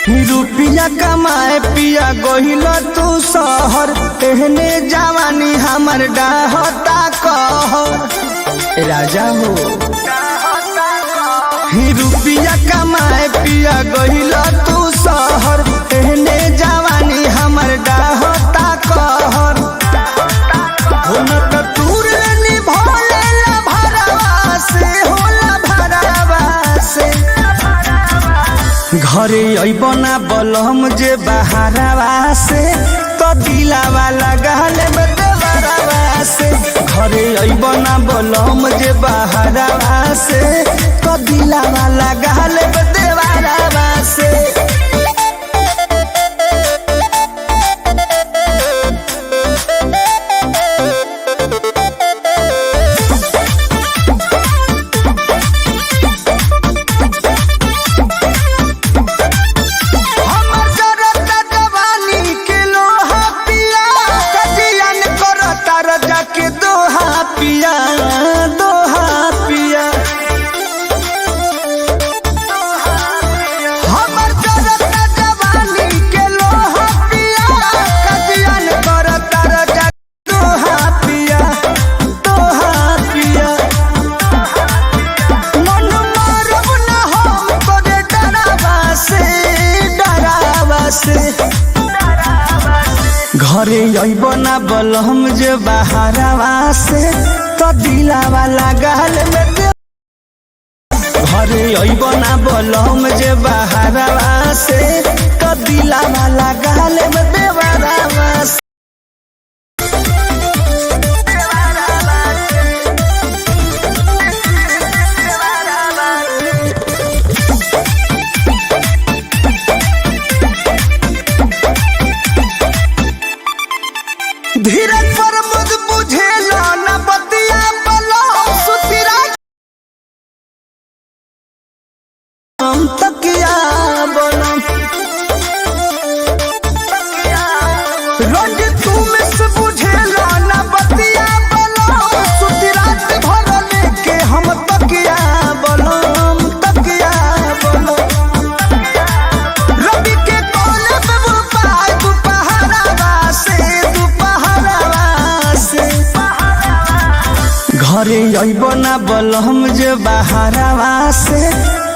रुपया कमाए पिया गहिल तू शहर, एहने जवानी हमर डाहता कहर। राजा हो रुपया कमाए पिया गहिल तू शहर, एहने जवानी हमर डाहता कहर। घरे अइबना बलम जे बहारवा से, तो दिलावा लगाल देवरवा से। घरे अइबना बलम जे बहारवा से, तो दिलावा लगाल देवरवा से। के दोहा पिया दोहा पिया हमर जरता जवानी के लोहा पिया, कजियन करता रजा दोहा पिया दोहा पिया। मन मारब न हम तोरे डरावा से डरावा से। घरे अइबना बलम जे बहारवा से, तो दिलावा लगाल घरे अइबना बलम जे बहारवा से, तो दिलावा लगाल देवरवा से। धीरज पर मुझ बुझेला न बतिया बलो सुतिरा हम तकिया बनम। रोज तू मिस बुझेला न बतिया बलो सुतिरा भर लेके हम तकिया बनम तकिया बनम। रवि के कोले पे वो पाए दुपहरवा से घरे अइबना बलम जे बहारवा से,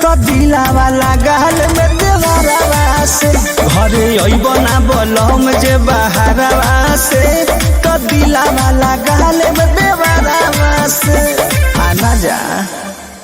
तो दिलावा लगाल देवरवा से। घरे अइबना बलम जे बहारवा से, तो दिलावा लगाल देवरवा से। आना जा।